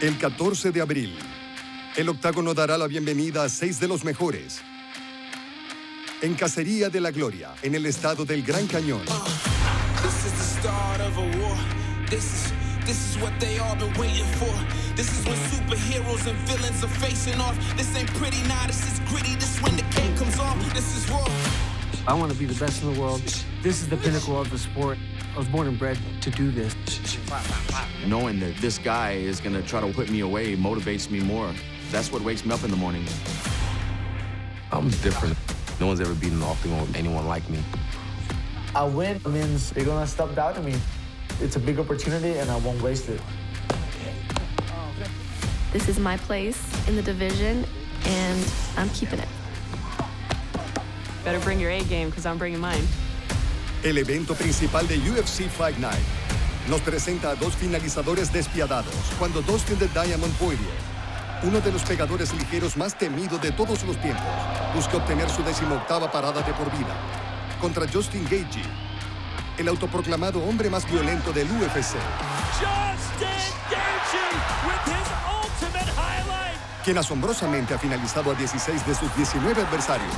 El 14 de abril, el Octágono dará la bienvenida a 6 de los mejores. En Cacería de la Gloria, en el estado del Gran Cañón. This is what they all been waiting for. This is when superheroes and villains are facing off. This ain't pretty, nah, this is gritty. This when the cape comes off. This is raw. I want to be the best in the world. This is the pinnacle of the sport. I was born and bred to do this. Knowing that this guy is going to try to put me away motivates me more. That's what wakes me up in the morning. I'm different. No one's ever beaten an octagon with anyone like me. I win means they're gonna stop doubting me. It's a big opportunity and I won't waste it. This is my place in the division and I'm keeping it. Better bring your A game because I'm bringing mine. El evento principal de UFC Fight Night nos presenta a dos finalizadores despiadados cuando Dustin the Diamond Poirier, uno de los pegadores ligeros más temidos de todos los tiempos, busca obtener su 18ª parada de por vida contra Justin Gaethje, el autoproclamado hombre más violento del UFC. Justin Gaethje with his ultimate highlight. Quien asombrosamente ha finalizado a 16 de sus 19 adversarios.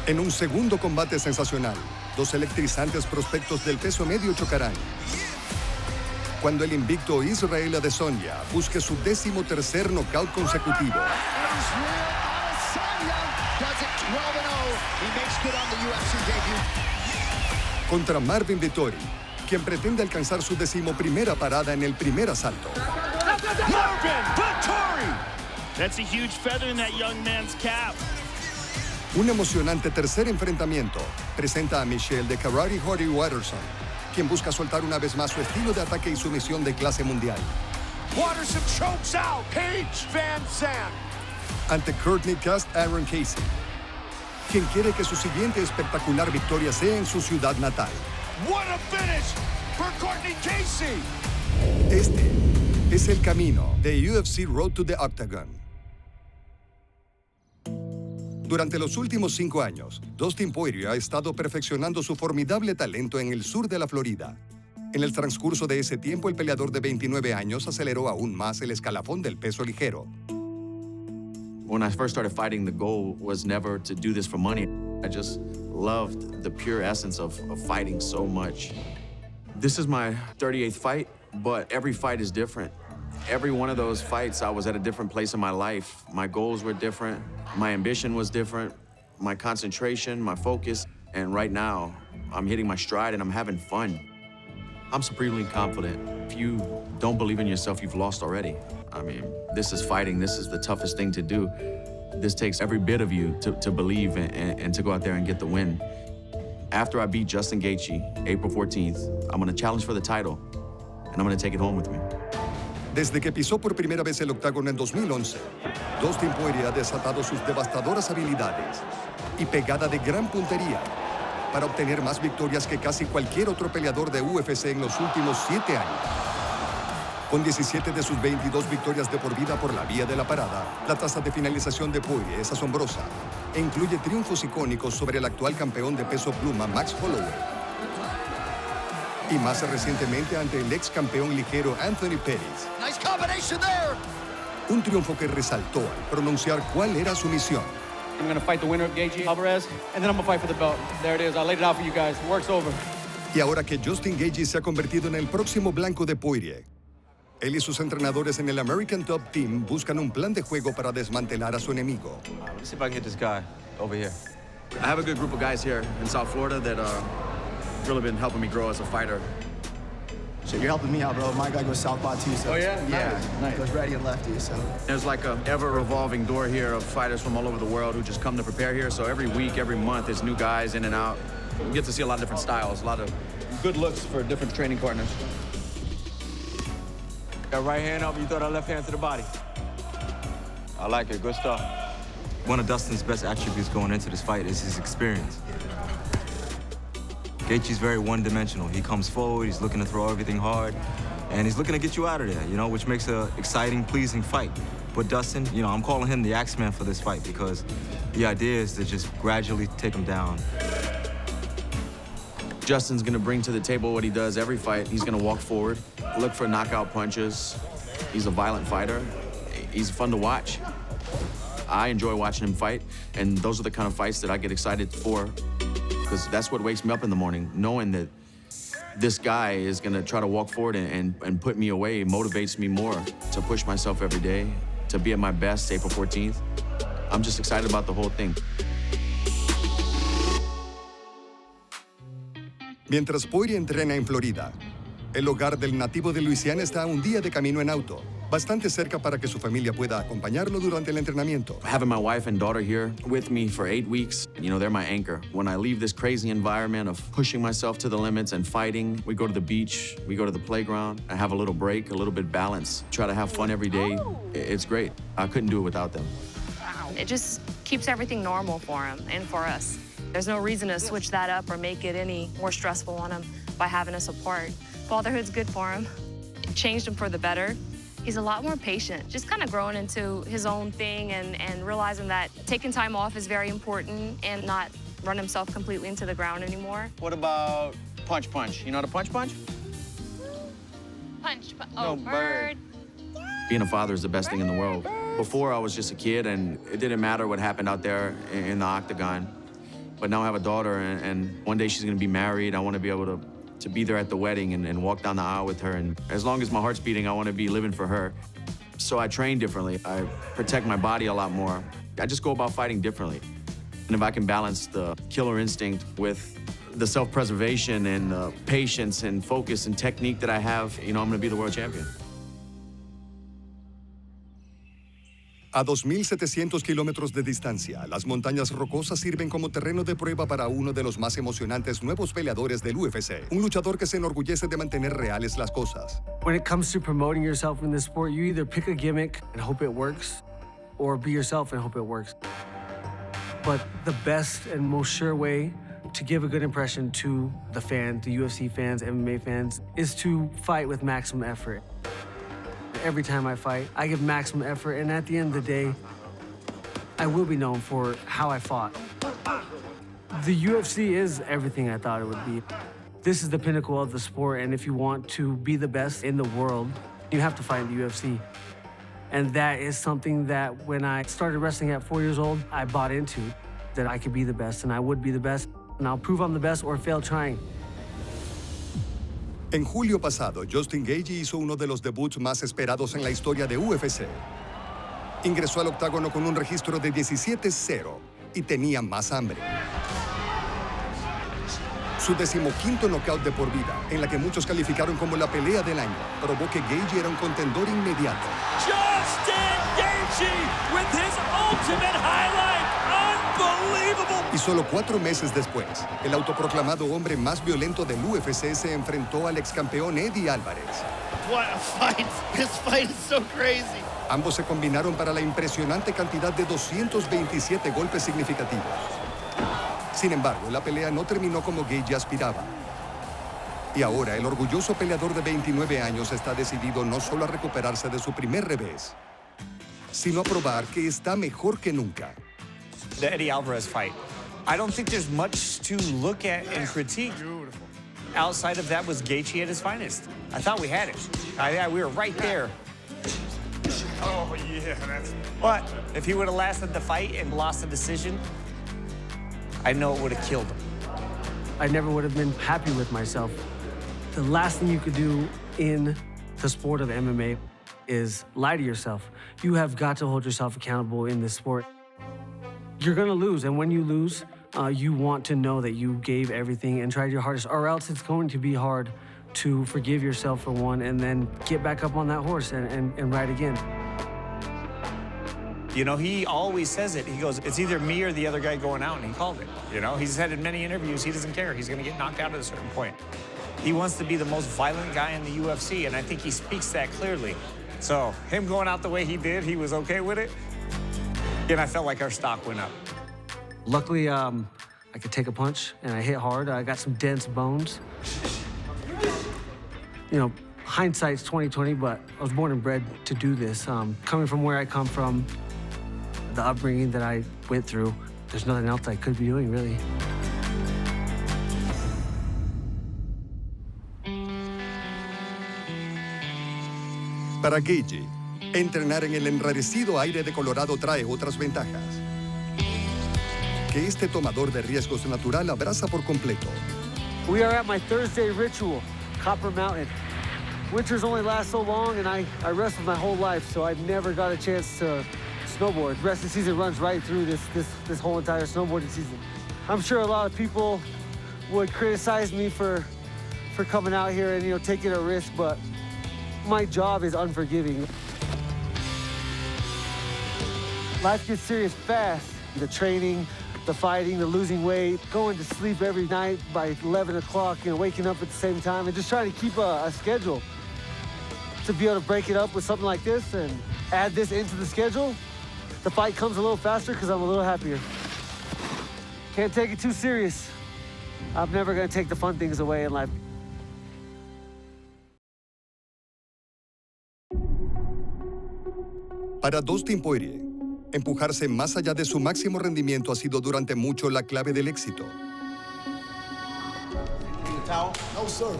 En un segundo combate sensacional, dos electrizantes prospectos del peso medio chocarán. Cuando el invicto Israel Adesanya busque su 13º knockout consecutivo. Contra Marvin Vettori, quien pretende alcanzar su 11ª parada en el primer asalto. Marvin Vettori. That's a huge feather in that young man's cap. Un emocionante tercer enfrentamiento presenta a Michelle de Karate Hardy Waterson, quien busca soltar una vez más su estilo de ataque y sumisión de clase mundial. Waterson chokes out Paige Van Zandt. Ante Courtney Cast Aaron Casey, quien quiere que su siguiente espectacular victoria sea en su ciudad natal. What a finish for Courtney Casey. Este es el camino de UFC Road to the Octagon. Durante los últimos 5 años, Dustin Poirier ha estado perfeccionando su formidable talento en el sur de la Florida. En el transcurso de ese tiempo, el peleador de 29 años aceleró aún más el escalafón del peso ligero. When I first started fighting, the goal was never to do this for money. I just loved the pure essence of fighting so much. This is my 38th fight, but every fight is different. Every one of those fights, I was at a different place in my life. My goals were different. My ambition was different. My concentration, my focus. And right now, I'm hitting my stride and I'm having fun. I'm supremely confident. If you don't believe in yourself, you've lost already. I mean, this is fighting. This is the toughest thing to do. This takes every bit of you to believe and to go out there and get the win. After I beat Justin Gaethje, April 14th, I'm gonna challenge for the title and I'm gonna take it home with me. Desde que pisó por primera vez el octágono en 2011, Dustin Poirier ha desatado sus devastadoras habilidades y pegada de gran puntería para obtener más victorias que casi cualquier otro peleador de UFC en los últimos 7 años. Con 17 de sus 22 victorias de por vida por la vía de la parada, la tasa de finalización de Poirier es asombrosa e incluye triunfos icónicos sobre el actual campeón de peso pluma Max Holloway. Y más recientemente ante el ex campeón ligero Anthony Pettis. Nice combination there. Un triunfo que resaltó al pronunciar cuál era su misión. I'm going to fight the winner of Gaethje Alvarez, and then I'm going to fight for the belt. There it is. I laid it out for you guys. The work's over. Y ahora que Justin Gaethje se ha convertido en el próximo blanco de Poirier, él y sus entrenadores en el American Top Team buscan un plan de juego para desmantelar a su enemigo. Let's see if I can get this guy over here. I have a good group of guys here in South Florida that really been helping me grow as a fighter. So you're helping me out, bro. My guy goes southpaw too, so. Oh, yeah? Yeah. Nice. Goes righty and lefty, so. There's like a ever-revolving door here of fighters from all over the world who just come to prepare here. So every week, every month, there's new guys in and out. You get to see a lot of different styles, a lot of good looks for different training partners. Got right hand up, you throw that left hand to the body. I like it, good stuff. One of Dustin's best attributes going into this fight is his experience. Gaethje's very one-dimensional. He comes forward, he's looking to throw everything hard, and he's looking to get you out of there, you know, which makes an exciting, pleasing fight. But Dustin, you know, I'm calling him the Axeman for this fight because the idea is to just gradually take him down. Justin's gonna bring to the table what he does every fight. He's gonna walk forward, look for knockout punches. He's a violent fighter. He's fun to watch. I enjoy watching him fight, and those are the kind of fights that I get excited for, because that's what wakes me up in the morning, knowing that this guy is gonna try to walk forward and put me away. It motivates me more to push myself every day, to be at my best April 14th. I'm just excited about the whole thing. Mientras Poirier entrena en Florida, el hogar del nativo de Luisiana está a un día de camino en auto, bastante cerca para que su familia pueda acompañarlo durante el entrenamiento. Having my wife and daughter here with me for 8 weeks, you know, they're my anchor. When I leave this crazy environment of pushing myself to the limits and fighting, we go to the beach, we go to the playground, I have a little break, a little bit balance, try to have fun every day. It's great. I couldn't do it without them. It just keeps everything normal for him and for us. There's no reason to switch that up or make it any more stressful on him by having us apart. Fatherhood's good for him. It changed him for the better. He's a lot more patient, just kind of growing into his own thing and realizing that taking time off is very important and not run himself completely into the ground anymore. What about punch? You know how to punch? Punch. Oh, No, bird. Being a father is the best thing in the world. Before, I was just a kid, and it didn't matter what happened out there in the octagon. But now I have a daughter, and one day she's gonna be married. I wanna be able to be there at the wedding and walk down the aisle with her. And as long as my heart's beating, I wanna be living for her. So I train differently. I protect my body a lot more. I just go about fighting differently. And if I can balance the killer instinct with the self-preservation and patience and focus and technique that I have, you know, I'm gonna be the world champion. A 2.700 kilómetros de distancia, las montañas rocosas sirven como terreno de prueba para uno de los más emocionantes nuevos peleadores del UFC. Un luchador que se enorgullece de mantener reales las cosas. When it comes to promoting yourself in this sport, you either pick a gimmick and hope it works, or be yourself and hope it works. But the best and most sure way to give a good impression to the fans, the UFC fans, MMA fans, is to fight with maximum effort. Every time I fight, I give maximum effort, and at the end of the day, I will be known for how I fought. The UFC is everything I thought it would be. This is the pinnacle of the sport, and if you want to be the best in the world, you have to fight in the UFC. And that is something that when I started wrestling at 4 years old, I bought into, that I could be the best, and I would be the best, and I'll prove I'm the best or fail trying. En julio pasado, Dustin Gaethje hizo uno de los debuts más esperados en la historia de UFC. Ingresó al octágono con un registro de 17-0 y tenía más hambre. Su 15º knockout de por vida, en la que muchos calificaron como la pelea del año, probó que Gaethje era un contendor inmediato. Dustin Gaethje with his ultimate highlight. Unbelievable. Y solo 4 meses después, el autoproclamado hombre más violento del UFC se enfrentó al excampeón Eddie Álvarez. What a fight. This fight is so crazy. Ambos se combinaron para la impresionante cantidad de 227 golpes significativos. Sin embargo, la pelea no terminó como Gaethje aspiraba. Y ahora, el orgulloso peleador de 29 años está decidido no solo a recuperarse de su primer revés, sino a probar que está mejor que nunca. The Eddie Alvarez fight. I don't think there's much to look at and critique. Outside of that was Gaethje at his finest. I thought we had it. We were right there. Oh, yeah. But if he would have lasted the fight and lost the decision, I know it would have killed him. I never would have been happy with myself. The last thing you could do in the sport of MMA is lie to yourself. You have got to hold yourself accountable in this sport. You're gonna lose, and when you lose, you want to know that you gave everything and tried your hardest, or else it's going to be hard to forgive yourself for one and then get back up on that horse and ride again. You know, he always says it. He goes, it's either me or the other guy going out, and he called it. You know, he's said in many interviews, he doesn't care. He's gonna get knocked out at a certain point. He wants to be the most violent guy in the UFC, and I think he speaks that clearly. So him going out the way he did, he was okay with it. And I felt like our stock went up. Luckily, I could take a punch, and I hit hard. I got some dense bones. You know, hindsight's 20/20, but I was born and bred to do this. Coming from where I come from, the upbringing that I went through, there's nothing else I could be doing, really. Para Gaethje, entrenar en el enrarecido aire de Colorado trae otras ventajas que este tomador de riesgos natural abraza por completo. We are at my Thursday ritual, Copper Mountain. Winters only last so long, and I wrestled my whole life, so I've never got a chance to snowboard. The rest of the season runs right through this whole entire snowboarding season. I'm sure a lot of people would criticize me for coming out here and taking a risk, but my job is unforgiving. Life gets serious fast. The training, the fighting, the losing weight, going to sleep every night by 11 o'clock, waking up at the same time, and just trying to keep a schedule. To be able to break it up with something like this and add this into the schedule, the fight comes a little faster because I'm a little happier. Can't take it too serious. I'm never going to take the fun things away in life. Para Dustin Poirier, empujarse más allá de su máximo rendimiento ha sido durante mucho la clave del éxito. Towel? No, sir.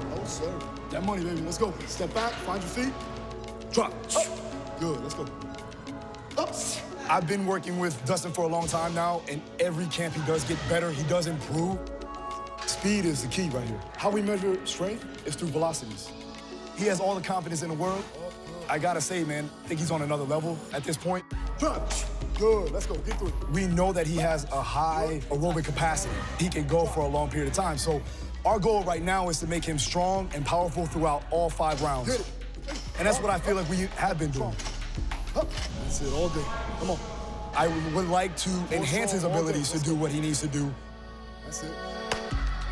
No, sir. That money, baby. Let's go. Step back, find your feet. Drop. Up. Good, let's go. Up. I've been working with Dustin for a long time now, and every camp he does get better, he does improve. Speed is the key right here. How we measure strength is through velocities. He has all the confidence in the world. I gotta say, man, I think he's on another level at this point. Drop. Good, let's go, get through it. We know that he has a high aerobic capacity. He can go for a long period of time. So our goal right now is to make him strong and powerful throughout all 5 rounds. And that's what I feel like we have been doing. That's it, all day. Come on. I would like to enhance his abilities to do what he needs to do. That's it.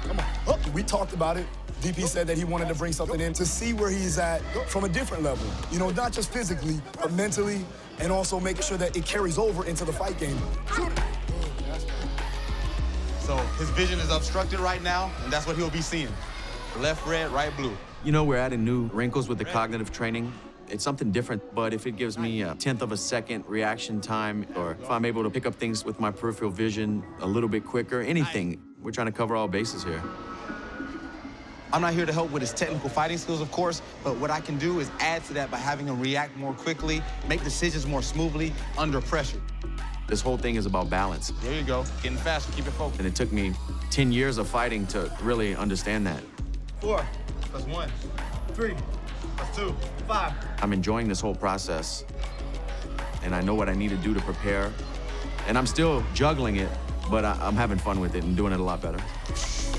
Come on. We talked about it. DP said that he wanted to bring something in to see where he's at from a different level. Not just physically, but mentally, and also making sure that it carries over into the fight game. So his vision is obstructed right now, and that's what he'll be seeing. Left red, right blue. We're adding new wrinkles with the cognitive training. It's something different, but if it gives me a 1/10 of a second reaction time, or if I'm able to pick up things with my peripheral vision a little bit quicker, anything, we're trying to cover all bases here. I'm not here to help with his technical fighting skills, of course, but what I can do is add to that by having him react more quickly, make decisions more smoothly under pressure. This whole thing is about balance. There you go, getting faster, keep it focused. And it took me 10 years of fighting to really understand that. 4 + 1, 3 + 2, 5. I'm enjoying this whole process, and I know what I need to do to prepare. And I'm still juggling it, but I'm having fun with it and doing it a lot better.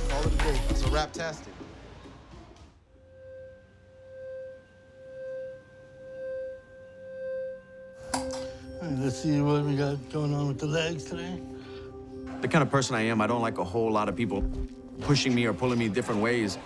Call it a day. It's a rap-tastic. Let's see what we got going on with the legs today. The kind of person I am, I don't like a whole lot of people pushing me or pulling me different ways.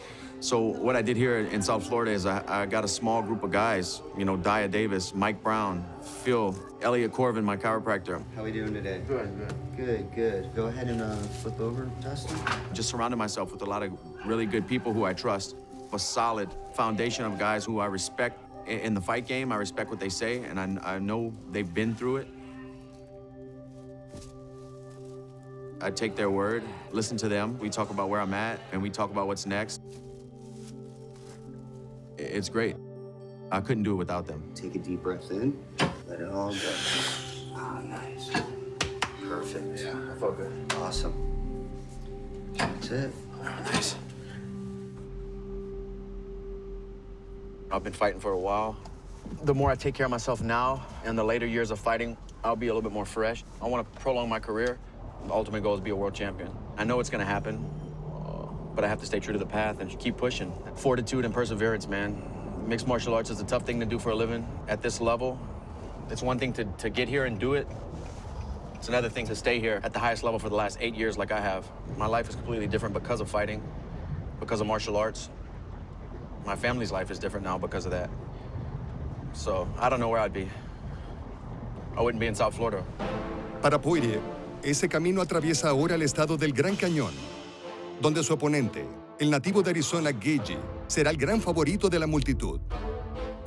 So what I did here in South Florida is I got a small group of guys, Dia Davis, Mike Brown, Phil, Elliot Corvin, my chiropractor. How we doing today? Good. Go ahead and flip over, Dustin. Just surrounded myself with a lot of really good people who I trust. A solid foundation of guys who I respect in the fight game. I respect what they say, and I know they've been through it. I take their word, listen to them. We talk about where I'm at, and we talk about what's next. It's great. I couldn't do it without them. Take a deep breath in, let it all go. Ah, nice. Perfect. Yeah, I felt good. Awesome. That's it. Nice. I've been fighting for a while. The more I take care of myself now, and the later years of fighting, I'll be a little bit more fresh. I want to prolong my career. The ultimate goal is to be a world champion. I know it's going to happen, but I have to stay true to the path and keep pushing. Fortitude and perseverance, man. Mixed martial arts is a tough thing to do for a living at this level. It's one thing to get here and do it. It's another thing to stay here at the highest level for the last 8 years like I have. My life is completely different because of fighting, because of martial arts. My family's life is different now because of that. So I don't know where I'd be. I wouldn't be in South Florida. Para Poirier, ese camino atraviesa ahora el estado del Gran Cañón, donde su oponente, el nativo de Arizona, Gaethje, será el gran favorito de la multitud.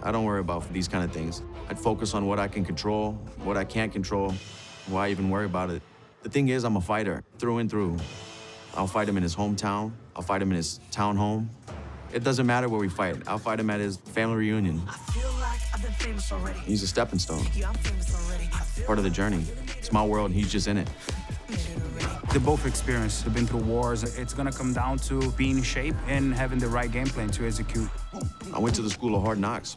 I don't worry about these kind of things. I'd focus on what I can control, what I can't control. Why even worry about it? The thing is, I'm a fighter, through and through. I'll fight him in his hometown. I'll fight him in his town home. It doesn't matter where we fight. I'll fight him at his family reunion. I feel like He's a stepping stone. Part of the journey. It's my world, and he's just in it. They both experienced, they've been through wars. It's gonna come down to being in shape and having the right game plan to execute. I went to the school of hard knocks.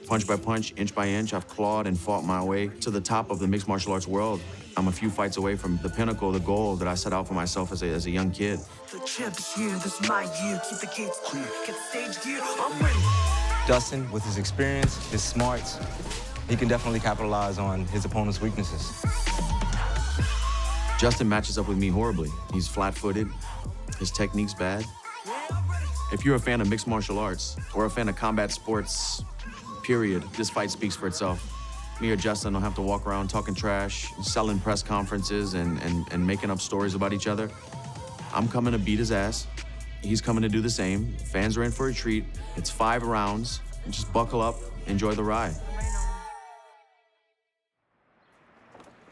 Punch by punch, inch by inch, I've clawed and fought my way to the top of the mixed martial arts world. I'm a few fights away from the pinnacle, the goal that I set out for myself as a young kid. The champ's here, this is my year. Keep the gates clear, get the stage gear, I'm ready. Dustin, with his experience, his smarts, he can definitely capitalize on his opponent's weaknesses. Justin matches up with me horribly. He's flat-footed, his technique's bad. If you're a fan of mixed martial arts or a fan of combat sports, period, this fight speaks for itself. Me or Justin don't have to walk around talking trash, selling press conferences and making up stories about each other. I'm coming to beat his ass. He's coming to do the same. Fans are in for a treat. It's 5 rounds. Just buckle up, enjoy the ride.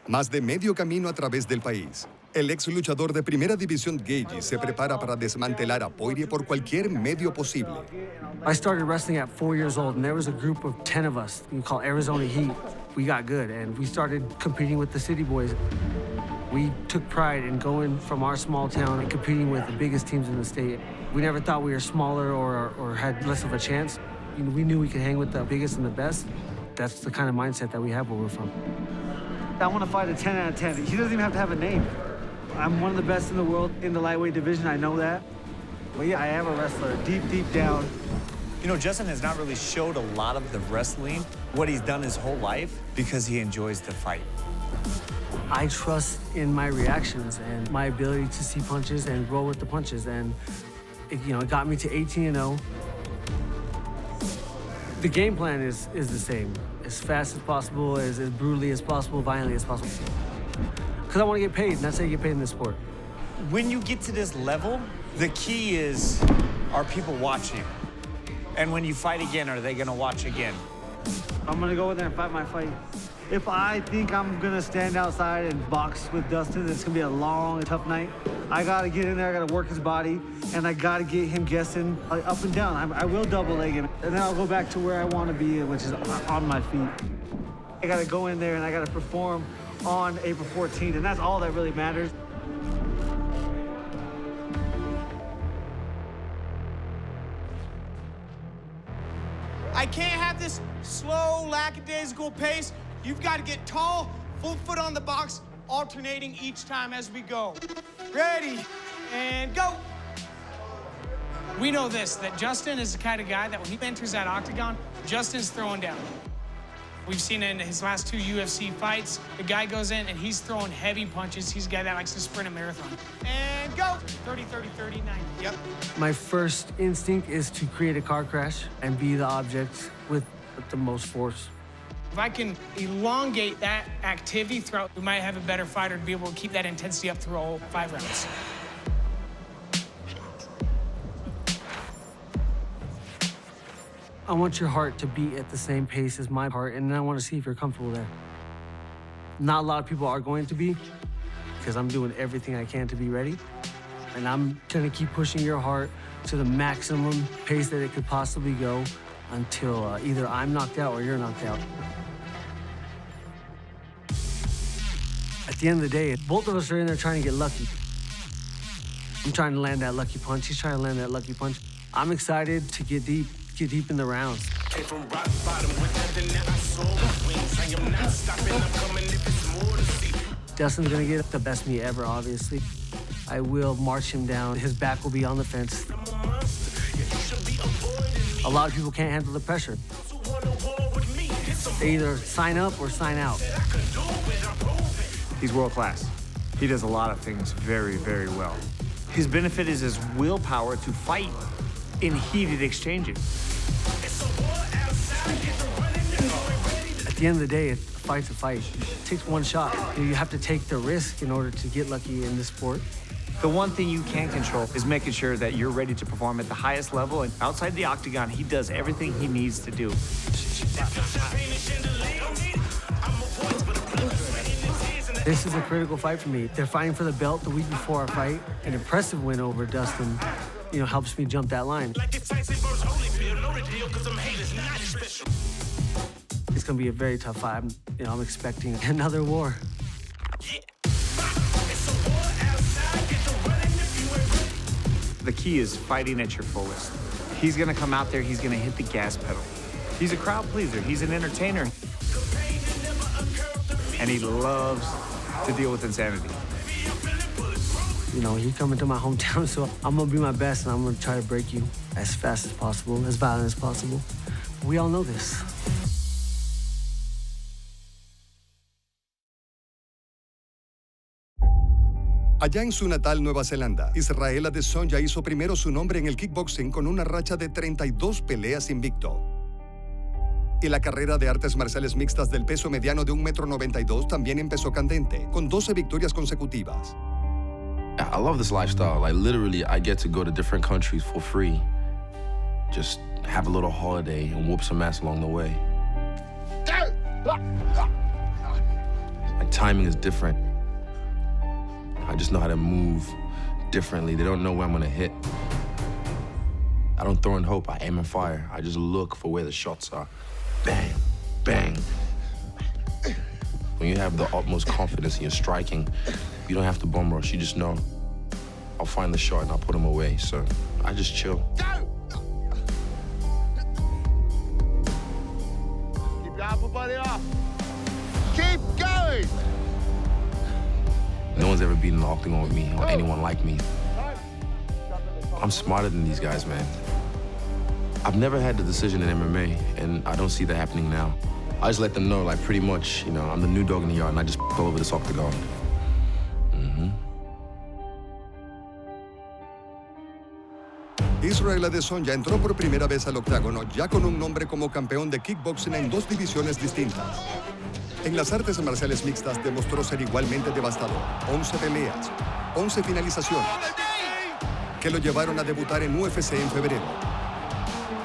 Más de medio camino a través del país, el ex luchador de primera división Gaethje se prepara para desmantelar a Poirier por cualquier medio posible. I started wrestling at 4 years old, and there was a group of 10 of us, you call Arizona Heat. We got good, and we started competing with the city boys. We took pride in going from our small town and competing with the biggest teams in the state. We never thought we were smaller or had less of a chance. You know, we knew we could hang with the biggest and the best. That's the kind of mindset that we have where we're from. I want to fight a 10 out of 10. He doesn't even have to have a name. I'm one of the best in the world in the lightweight division, I know that. But yeah, I am a wrestler, deep, deep down. You know, Justin has not really showed a lot of the wrestling, what he's done his whole life, because he enjoys to fight. I trust in my reactions and my ability to see punches and roll with the punches. And it got me to 18-0. The game plan is the same. As fast as possible, as brutally as possible, violently as possible. Because I want to get paid, and that's how you get paid in this sport. When you get to this level, the key is, are people watching? And when you fight again, are they gonna watch again? I'm gonna go in there and fight my fight. If I think I'm gonna stand outside and box with Dustin, it's gonna be a long, tough night. I gotta get in there, I gotta work his body, and I gotta get him guessing up and down. I will double leg him, and then I'll go back to where I wanna be, which is on my feet. I gotta go in there and I gotta perform on April 14th, and that's all that really matters. I can't have this slow, lackadaisical pace. You've got to get tall, full foot on the box, alternating each time as we go. Ready, and go. We know this, that Justin is the kind of guy that when he enters that octagon, Justin's throwing down. We've seen it in his last 2 UFC fights. The guy goes in and he's throwing heavy punches. He's a guy that likes to sprint a marathon. And go. 30, 30, 30, 90. Yep. My first instinct is to create a car crash and be the object with the most force. If I can elongate that activity throughout, we might have a better fighter to be able to keep that intensity up through all 5 rounds. I want your heart to beat at the same pace as my heart, and I want to see if you're comfortable there. Not a lot of people are going to be, because I'm doing everything I can to be ready. And I'm gonna keep pushing your heart to the maximum pace that it could possibly go until either I'm knocked out or you're knocked out. At the end of the day, both of us are in there trying to get lucky. I'm trying to land that lucky punch. He's trying to land that lucky punch. I'm excited to get deep in the rounds. Dustin's gonna get the best me ever, obviously. I will march him down. His back will be on the fence. A lot of people can't handle the pressure. They either sign up or sign out. He's world class. He does a lot of things very, very well. His benefit is his willpower to fight in heated exchanges. At the end of the day, a fight's a fight. It takes one shot. You have to take the risk in order to get lucky in this sport. The one thing you can't control is making sure that you're ready to perform at the highest level. And outside the octagon, he does everything he needs to do. This is a critical fight for me. They're fighting for the belt the week before our fight. An impressive win over Dustin. helps me jump that line. It's gonna be a very tough fight. I'm expecting another war. The key is fighting at your fullest. He's gonna come out there, he's gonna hit the gas pedal. He's a crowd pleaser, he's an entertainer. And he loves to deal with insanity. You come into my hometown, so I'm gonna be my best and I'm gonna try to break you as fast as possible, as violent as possible. We all know this. Allá en su natal Nueva Zelanda, Israel Adesanya hizo primero su nombre en el kickboxing con una racha de 32 peleas invicto. Y la carrera de artes marciales mixtas del peso mediano de 1,92 m también empezó candente, con 12 victorias consecutivas. I love this lifestyle. Like, literally, I get to go to different countries for free. Just have a little holiday and whoop some ass along the way. Like, timing is different. I just know how to move differently. They don't know where I'm gonna hit. I don't throw in hope, I aim and fire. I just look for where the shots are. Bang, bang. When you have the utmost confidence in your striking, you don't have to bum rush, you just know. I'll find the shot and I'll put him away, so I just chill. Keep your upper body off. Keep going. No one's ever been in the octagon with me or anyone like me. I'm smarter than these guys, man. I've never had the decision in MMA, and I don't see that happening now. I just let them know, like, pretty much, I'm the new dog in the yard, and I just all over this octagon. Israel Adesanya entró por primera vez al octágono ya con un nombre como campeón de kickboxing en 2 divisiones distintas. En las artes marciales mixtas demostró ser igualmente devastador. 11 peleas, 11 finalizaciones, que lo llevaron a debutar en UFC en febrero,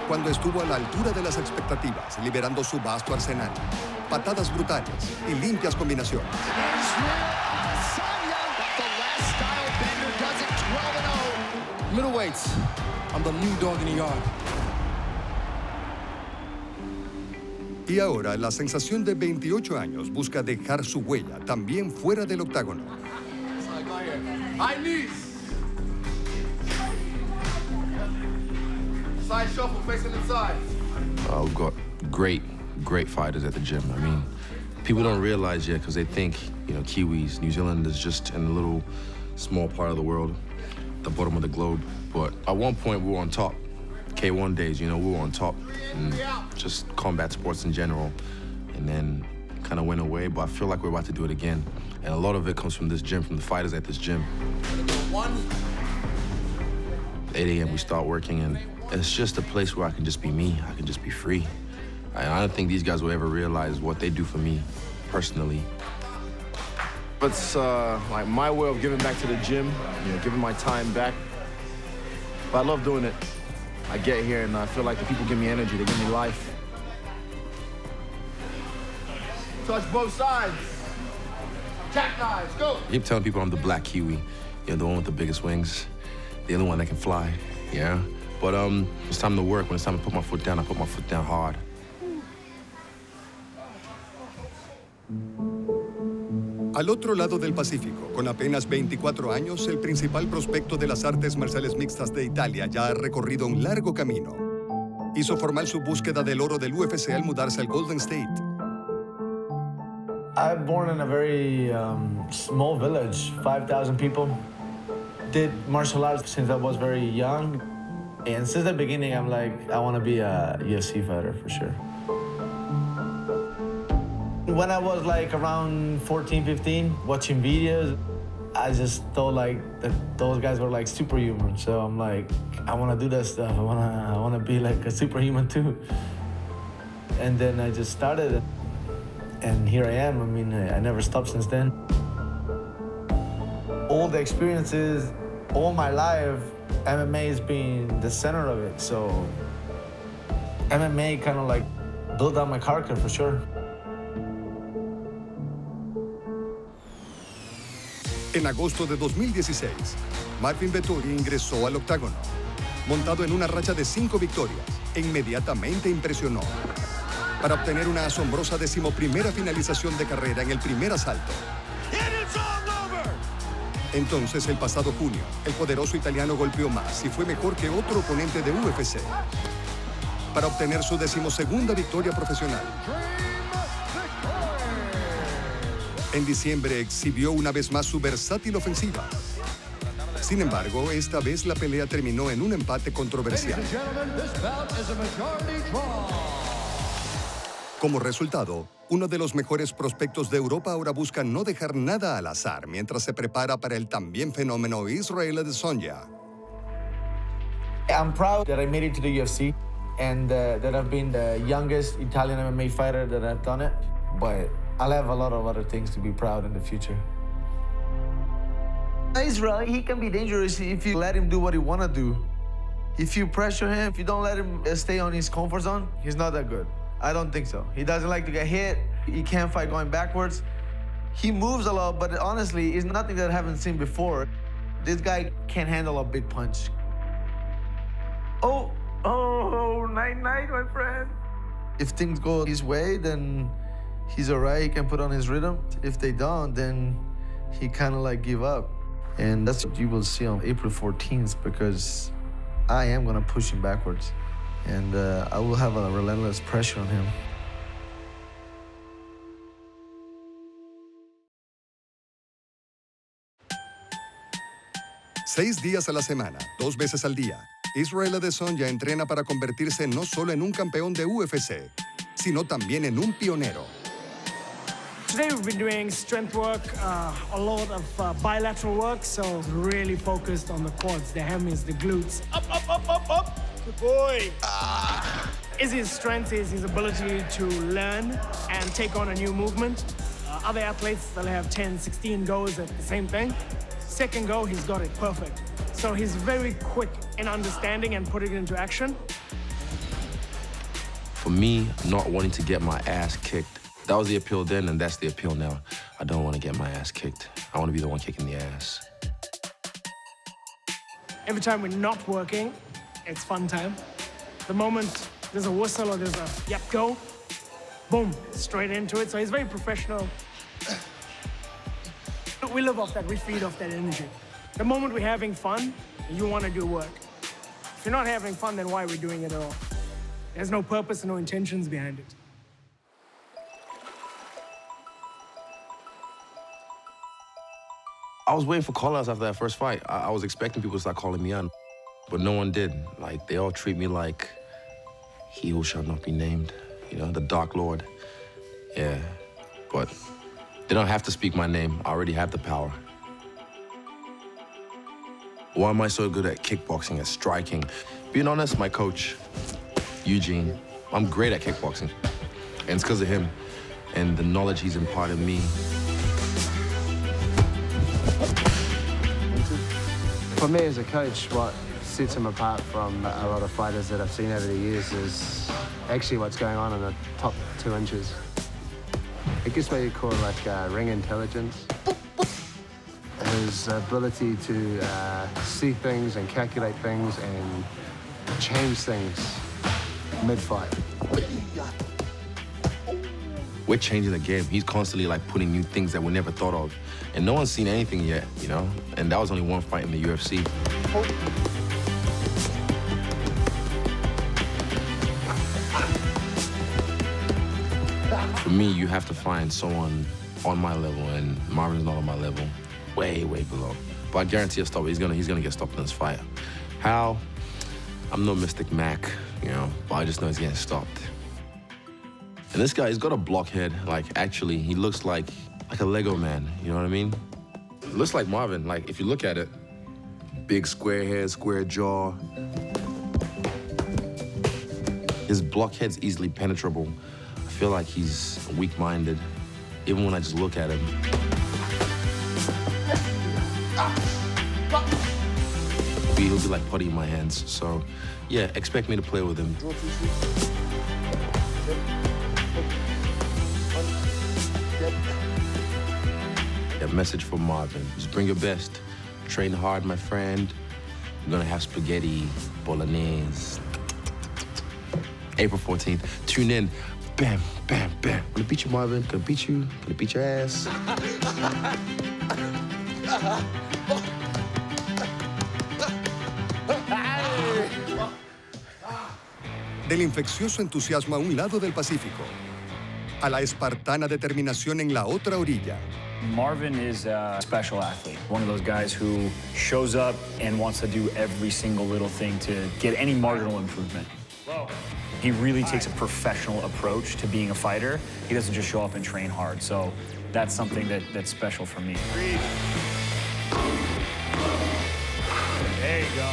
cuando estuvo a la altura de las expectativas, liberando su vasto arsenal, patadas brutales y limpias combinaciones. Middleweights, I'm the new dog in the yard. Y ahora, la sensación de 28 años busca dejar su huella también fuera del octágono. High knees. Side shuffle facing inside. We've got great fighters at the gym. I mean, people don't realize yet because they think, Kiwis, New Zealand is just in a little small part of the world, the bottom of the globe. But at one point, we were on top. K1 days, we were on top, and just combat sports in general, and then kind of went away, but I feel like we're about to do it again. And a lot of it comes from this gym, from the fighters at this gym. 8 a.m. we start working, and it's just a place where I can just be me, I can just be free. And I don't think these guys will ever realize what they do for me, personally. It's like my way of giving back to the gym, giving my time back. But I love doing it. I get here and I feel like the people give me energy, they give me life. Touch both sides. Jackknives, go. I keep telling people I'm the black Kiwi, the one with the biggest wings, the only one that can fly, yeah? But it's time to work. When it's time to put my foot down, I put my foot down hard. Al otro lado del Pacífico, con apenas 24 años, el principal prospecto de las artes marciales mixtas de Italia ya ha recorrido un largo camino. Hizo formal su búsqueda del oro del UFC al mudarse al Golden State. I'm born in a very small village, 5,000 people. Did martial arts since I was very young. And since the beginning, I'm like, I want to be a UFC fighter for sure. When I was like around 14, 15, watching videos, I just thought like that those guys were like superhuman. So I'm like, I want to do that stuff. I want to be like a superhuman too. And then I just started, and here I am. I mean, I never stopped since then. All the experiences, all my life, MMA has been the center of it. So MMA kind of like built out my character for sure. En agosto de 2016, Marvin Vettori ingresó al octágono. montado en una racha de 5 victorias, e inmediatamente impresionó para obtener una asombrosa 11ª finalización de carrera en el primer asalto. Entonces, el pasado junio, el poderoso italiano golpeó más y fue mejor que otro oponente de UFC para obtener su 12ª victoria profesional. En diciembre exhibió una vez más su versátil ofensiva. Sin embargo, esta vez la pelea terminó en un empate controversial. Como resultado, uno de los mejores prospectos de Europa ahora busca no dejar nada al azar mientras se prepara para el también fenómeno Israel Adesanya. I'm proud that I made it to the UFC and that I've been the youngest Italian MMA fighter that I've done it. But I'll have a lot of other things to be proud in the future. Israel, he can be dangerous if you let him do what he want to do. If you pressure him, if you don't let him stay on his comfort zone, he's not that good. I don't think so. He doesn't like to get hit. He can't fight going backwards. He moves a lot, but honestly, it's nothing that I haven't seen before. This guy can't handle a big punch. Oh, night, my friend. If things go his way, then he's all right. He can put on his rhythm. If they don't, then he kind of like give up. And that's what you will see on April 14th because I am going to push him backwards. And I will have a relentless pressure on him. Seis días a la semana, 2 veces al día, Israel Adesanya entrena para convertirse no solo en un campeón de UFC, sino también en un pionero. Today we've been doing strength work, a lot of bilateral work, so really focused on the quads, the hammies, the glutes. Up. Good boy. Izzy's strength is his ability to learn and take on a new movement. Other athletes, they'll have 10, 16 goes at the same thing. Second go, he's got it perfect. So he's very quick in understanding and putting it into action. For me, not wanting to get my ass kicked, that was the appeal then, and that's the appeal now. I don't want to get my ass kicked. I want to be the one kicking the ass. Every time we're not working, it's fun time. The moment there's a whistle or there's a yep, go, boom, straight into it. So he's very professional. We live off that, we feed off that energy. The moment we're having fun, you want to do work. If you're not having fun, then why are we doing it at all? There's no purpose and no intentions behind it. I was waiting for call-outs after that first fight. I was expecting people to start calling me out, but no one did. Like, they all treat me like he who shall not be named, you know, the Dark Lord. Yeah, but they don't have to speak my name. I already have the power. Why am I so good at kickboxing, at striking? Being honest, my coach, Eugene, I'm great at kickboxing. And it's because of him and the knowledge he's imparted me. For me as a coach, what sets him apart from a lot of fighters that I've seen over the years is actually what's going on in the top 2 inches. I guess what you call like ring intelligence. His ability to see things and calculate things and change things mid-fight. We're changing the game. He's constantly like putting new things that we never thought of. And no one's seen anything yet, you know? And that was only one fight in the UFC. For me, you have to find someone on my level, and Marvin's not on my level. Way, way below. But I guarantee he'll stop. He's gonna get stopped in this fight. How? I'm no Mystic Mac, you know, but I just know he's getting stopped. And this guy, he's got a blockhead. Like, actually, he looks like a Lego man, you know what I mean? It looks like Marvin. Like, if you look at it, big square head, square jaw. His blockhead's easily penetrable. I feel like he's weak-minded, even when I just look at him. He'll be like putty in my hands. So, yeah, expect me to play with him. Yeah, message for Marvin. Just bring your best. Train hard, my friend. We're gonna have spaghetti, bolognese. April 14th, tune in. Bam, bam, bam. Gonna beat you, Marvin. Gonna beat you. Gonna beat your ass. Del infeccioso entusiasmo a un lado del Pacífico, a la espartana determinación en la otra orilla. Marvin is a special athlete, one of those guys who shows up and wants to do every single little thing to get any marginal improvement. He really takes a professional approach to being a fighter. He doesn't just show up and train hard, so that's something that's special for me. There you go.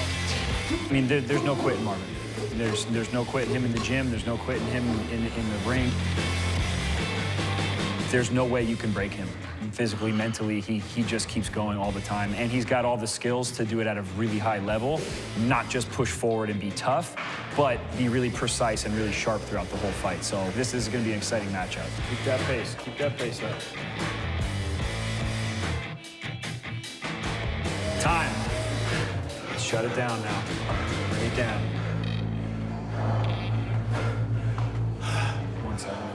I mean, there's no quitting Marvin. There's no quitting him in the gym. There's no quitting him in the ring. There's no way you can break him. Physically, mentally, he just keeps going all the time. And he's got all the skills to do it at a really high level, not just push forward and be tough, but be really precise and really sharp throughout the whole fight. So this is going to be an exciting matchup. Keep that pace. Keep that pace up. Time. Let's shut it down now. Bring it down. 1 second.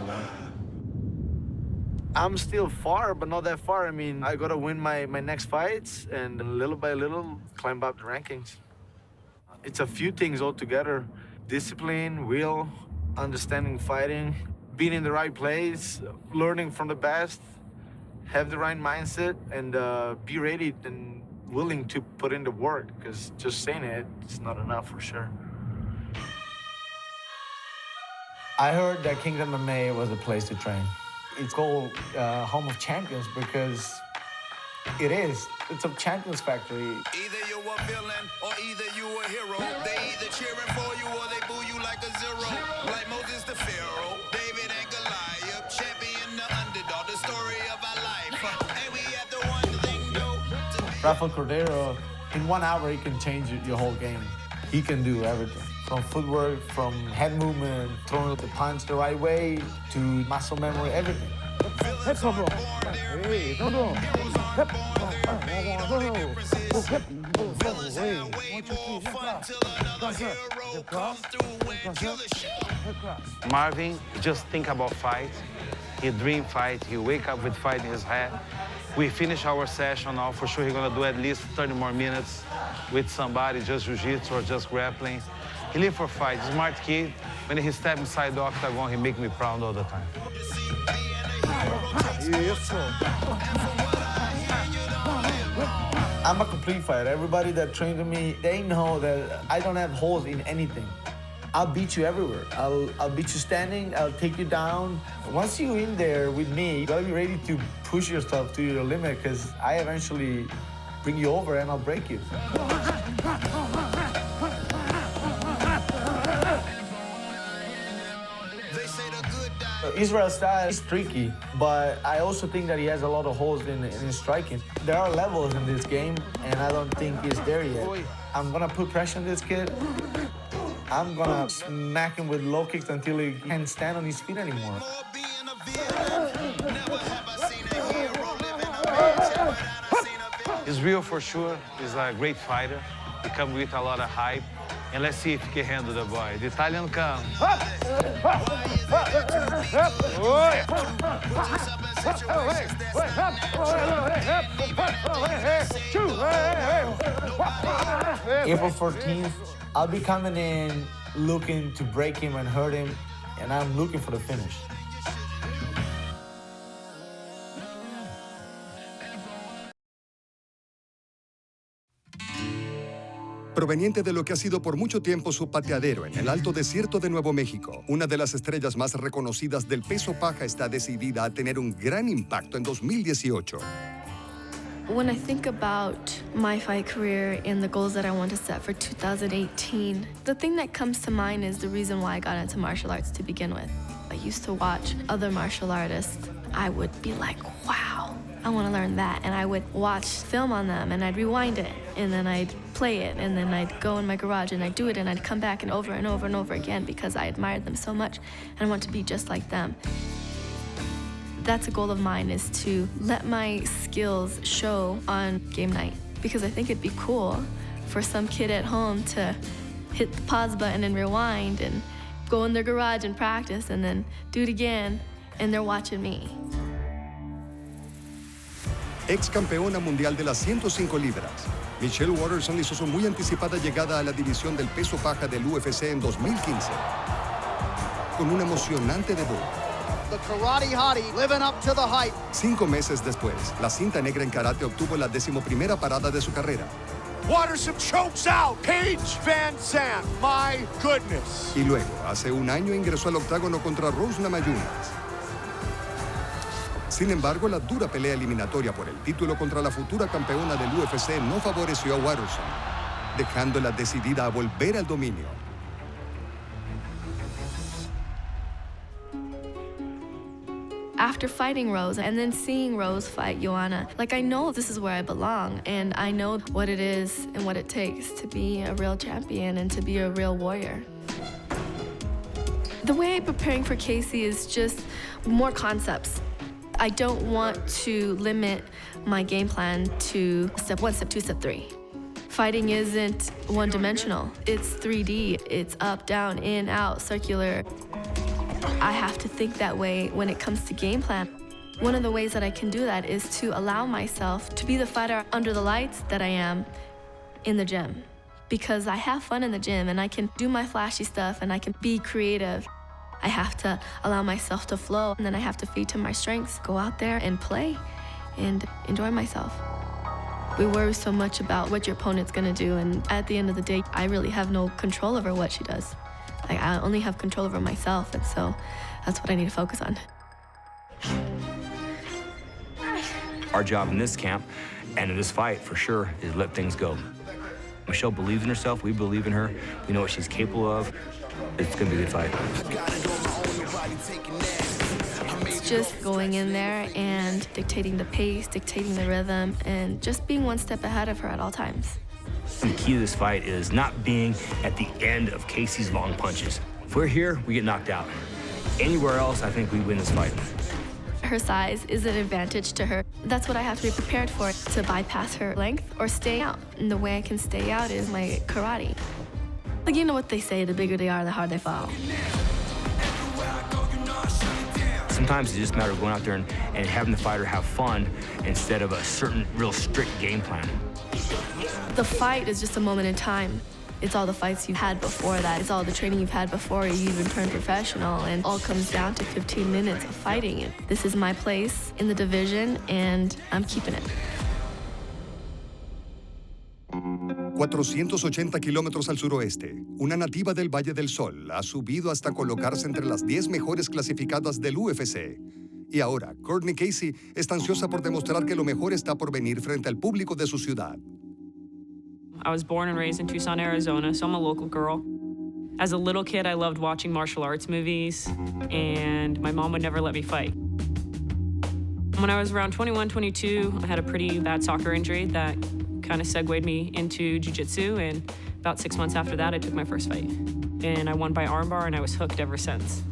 I'm still far, but not that far. I mean, I gotta win my next fights and little by little climb up the rankings. It's a few things all together. Discipline, will, understanding fighting, being in the right place, learning from the best, have the right mindset, and be ready and willing to put in the work, because just saying it's not enough for sure. I heard that Kingdom MMA was a place to train. It's called Home of Champions because it is. It's a champions factory. Either you're a villain or either you a hero. They either cheering for you or they boo you like a zero. Like Moses the Pharaoh, David and Goliath, champion the underdog, the story of our life. And we have the one thing though. Rafael Cordero, in 1 hour, he can change your whole game. He can do everything. From footwork, from head movement, throwing the punch the right way, to muscle memory, everything. Marvin just think about fight. He dream fight. He wake up with fight in his head. We finish our session now. For sure, he's gonna do at least 30 more minutes with somebody, just jiu-jitsu or just grappling. He live for fight, smart kid. When he step inside the octagon, he make me proud all the time. I'm a complete fighter. Everybody that trained with me, they know that I don't have holes in anything. I'll beat you everywhere. I'll beat you standing, I'll take you down. Once you're in there with me, you gotta be ready to push yourself to your limit, because I eventually bring you over and I'll break you. Israel's style is tricky, but I also think that he has a lot of holes in his striking. There are levels in this game, and I don't think he's there yet. I'm gonna put pressure on this kid. I'm gonna smack him with low kicks until he can't stand on his feet anymore. He's real for sure. He's a great fighter. He comes with a lot of hype. And let's see if he can handle the boy. The Italian comes. April 14th, I'll be coming in looking to break him and hurt him, and I'm looking for the finish. Proveniente de lo que ha sido por mucho tiempo su pateadero en el Alto Desierto de Nuevo México, una de las estrellas más reconocidas del peso paja está decidida a tener un gran impacto en 2018. When I think about my fight career and the goals that I want to set for 2018, the thing that comes to mind is the reason why I got into martial arts to begin with. I used to watch other martial artists. I would be like, wow, I want to learn that. And I would watch film on them, and I'd rewind it, and then I'd play it, and then I'd go in my garage and I'd do it, and I'd come back and over and over and over again because I admired them so much, and I want to be just like them. That's a goal of mine, is to let my skills show on game night, because I think it'd be cool for some kid at home to hit the pause button and rewind and go in their garage and practice and then do it again, and they're watching me. Ex campeona mundial de las 105 libras, Michelle Waterson hizo su muy anticipada llegada a la división del peso paja del UFC en 2015, con un emocionante debut. The karate hottie living up to the hype. 5 meses después, la cinta negra en karate obtuvo la 11ª parada de su carrera. Waterson chokes out Paige Van Zandt. My goodness. Y luego, hace un año, ingresó al octágono contra Rose Namajunas. Sin embargo, la dura pelea eliminatoria por el título contra la futura campeona del UFC no favoreció a Waterson, dejándola decidida a volver al dominio. After fighting Rose and then seeing Rose fight Joanna, like, I know this is where I belong, and I know what it is and what it takes to be a real champion and to be a real warrior. The way I'm preparing for Casey is just more concepts. I don't want to limit my game plan to step 1, step 2, step 3. Fighting isn't one-dimensional. It's 3D. It's up, down, in, out, circular. I have to think that way when it comes to game plan. One of the ways that I can do that is to allow myself to be the fighter under the lights that I am in the gym. Because I have fun in the gym and I can do my flashy stuff and I can be creative. I have to allow myself to flow, and then I have to feed to my strengths, go out there and play and enjoy myself. We worry so much about what your opponent's gonna do, and at the end of the day, I really have no control over what she does. Like, I only have control over myself, and so that's what I need to focus on. Our job in this camp and in this fight, for sure, is let things go. Michelle believes in herself, we believe in her, we know what she's capable of. It's gonna be a good fight. It's just going in there and dictating the pace, dictating the rhythm, and just being one step ahead of her at all times. The key to this fight is not being at the end of Casey's long punches. If we're here, we get knocked out. Anywhere else, I think we win this fight. Her size is an advantage to her. That's what I have to be prepared for, to bypass her length or stay out. And the way I can stay out is my karate. Like, you know what they say, the bigger they are, the harder they fall. Sometimes it's just a matter of going out there and having the fighter have fun instead of a certain real strict game plan. The fight is just a moment in time. It's all the fights you've had before that. It's all the training you've had before you even turned professional, and all comes down to 15 minutes of fighting. And this is my place in the division, and I'm keeping it. 480 kilómetros al suroeste, una nativa del Valle del Sol ha subido hasta colocarse entre las 10 mejores clasificadas del UFC. Y ahora, Courtney Casey está ansiosa por demostrar que lo mejor está por venir frente al público de su ciudad. I was born and raised in Tucson, Arizona, so I'm a local girl. As a little kid, I loved watching martial arts movies, and my mom would never let me fight. When I was around 21, 22, I had a pretty bad soccer injury that kind of segued me into jiu-jitsu, and about 6 months after that, I took my first fight. And I won by armbar, and I was hooked ever since.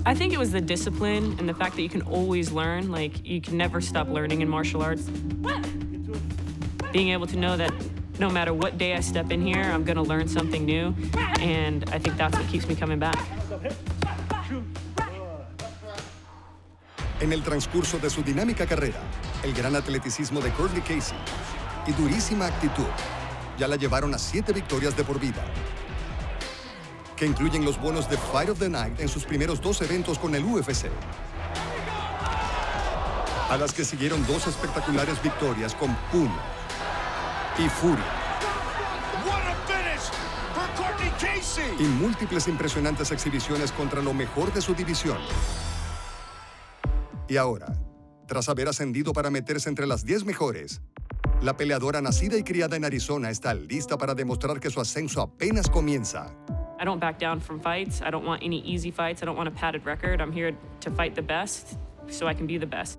I think it was the discipline and the fact that you can always learn. Like, you can never stop learning in martial arts. Being able to know that no matter what day I step in here, I'm gonna learn something new, and I think that's what keeps me coming back. En el transcurso de su dinámica carrera, el gran atleticismo de Courtney Casey y durísima actitud ya la llevaron a 7 victorias de por vida, que incluyen los bonos de Fight of the Night en sus primeros 2 eventos con el UFC, a las que siguieron 2 espectaculares victorias con puño y furia, y múltiples impresionantes exhibiciones contra lo mejor de su división. Y ahora, tras haber ascendido para meterse entre las 10 mejores, la peleadora nacida y criada en Arizona está lista para demostrar que su ascenso apenas comienza. I don't back down from fights. I don't want any easy fights. I don't want a padded record. I'm here to fight the best so I can be the best.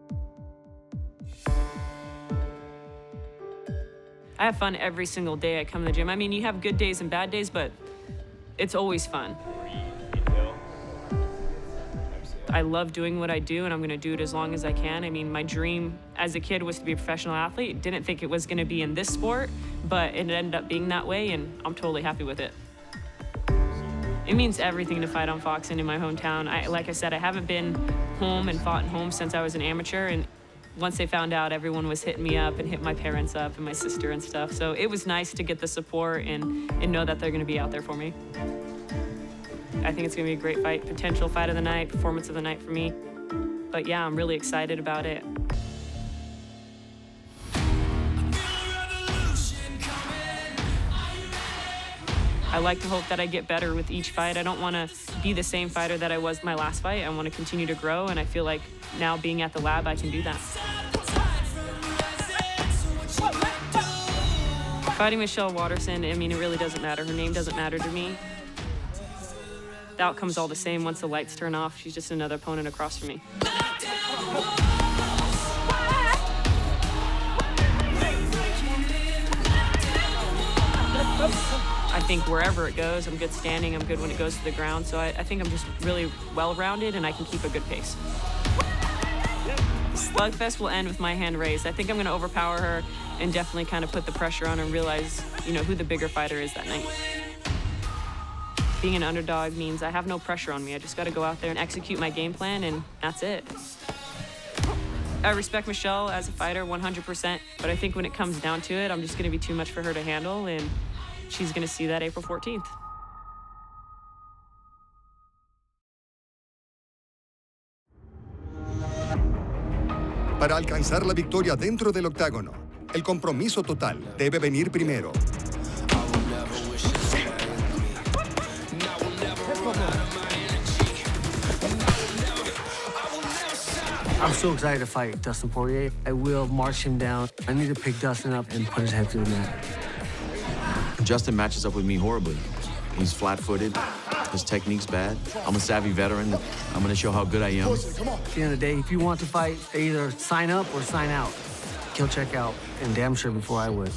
I have fun every single day I come to the gym. I mean, you have good days and bad days, but it's always fun. I love doing what I do, and I'm gonna do it as long as I can. I mean, my dream as a kid was to be a professional athlete. Didn't think it was gonna be in this sport, but it ended up being that way, and I'm totally happy with it. It means everything to fight on Fox and in my hometown. Like I said, I haven't been home and fought in home since I was an amateur, and once they found out, everyone was hitting me up and hit my parents up and my sister and stuff. So it was nice to get the support and know that they're gonna be out there for me. I think it's gonna be a great fight, potential fight of the night, performance of the night for me. But yeah, I'm really excited about it. I like to hope that I get better with each fight. I don't want to be the same fighter that I was my last fight. I want to continue to grow, and I feel like now being at the lab, I can do that. Fighting Michelle Waterson, I mean, it really doesn't matter. Her name doesn't matter to me. The outcome's all the same once the lights turn off. She's just another opponent across from me. I think wherever it goes, I'm good standing, I'm good when it goes to the ground, so I think I'm just really well-rounded and I can keep a good pace. Slugfest will end with my hand raised. I think I'm gonna overpower her and definitely kind of put the pressure on her and realize, you know, who the bigger fighter is that night. Being an underdog means I have no pressure on me. I just gotta go out there and execute my game plan, and that's it. I respect Michelle as a fighter 100%, but I think when it comes down to it, I'm just gonna be too much for her to handle, and she's gonna see that April 14th. Para alcanzar la victoria dentro del octágono, el compromiso total debe venir primero. I'm so excited to fight Dustin Poirier. I will march him down. I need to pick Dustin up and put his head through the mat. Justin matches up with me horribly. He's flat-footed. His technique's bad. I'm a savvy veteran. I'm gonna show how good I am. At the end of the day, if you want to fight, either sign up or sign out. He'll check out, and damn sure before I would.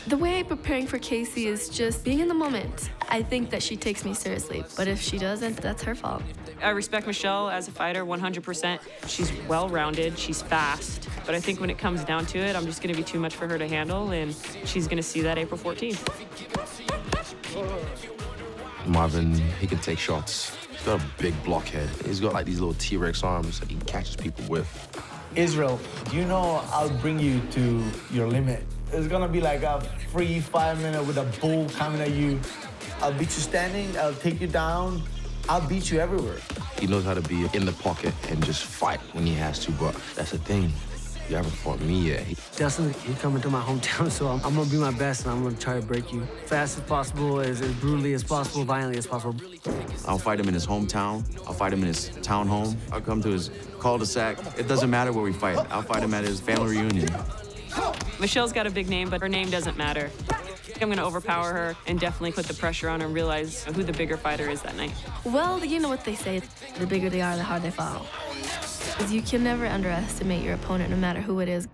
The way I'm preparing for Casey is just being in the moment. I think that she takes me seriously, but if she doesn't, that's her fault. I respect Michelle as a fighter 100%. She's well-rounded, she's fast, but I think when it comes down to it, I'm just gonna be too much for her to handle, and she's gonna see that April 14th. Marvin, he can take shots. He's got a big blockhead. He's got like these little T-Rex arms that he catches people with. Israel, you know I'll bring you to your limit. It's gonna be like a free 5 minute with a bull coming at you. I'll beat you standing, I'll take you down, I'll beat you everywhere. He knows how to be in the pocket and just fight when he has to, but that's the thing. You haven't fought me yet. Dustin, you coming to my hometown, so I'm gonna be my best and I'm gonna try to break you. Fast as possible, as brutally as possible, violently as possible. I'll fight him in his hometown. I'll fight him in his town home. I'll come to his cul-de-sac. It doesn't matter where we fight. I'll fight him at his family reunion. Michelle's got a big name, but her name doesn't matter. I'm gonna overpower her and definitely put the pressure on her and realize who the bigger fighter is that night. Well, you know what they say, the bigger they are, the harder they fall. Because you can never underestimate your opponent, no matter who it is.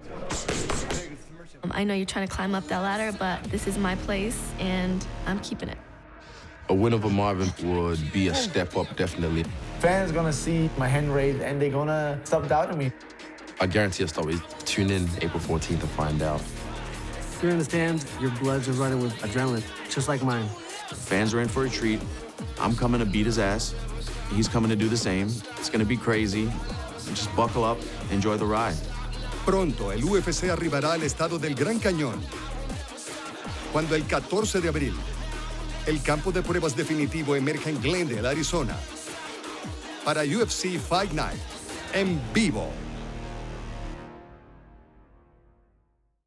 I know you're trying to climb up that ladder, but this is my place, and I'm keeping it. A win over Marvin would be a step up, definitely. Fans gonna see my hand raised, and they're gonna stop doubting me. I guarantee you'll start with tune in April 14th to find out. If you're in the stands, your bloods are running with adrenaline, just like mine. Fans are in for a treat. I'm coming to beat his ass. He's coming to do the same. It's gonna be crazy. Just buckle up, enjoy the ride. Pronto, el UFC arribará al estado del Gran Cañón, cuando el 14 de abril, el campo de pruebas definitivo emerge en Glendale, Arizona, para UFC Fight Night en vivo.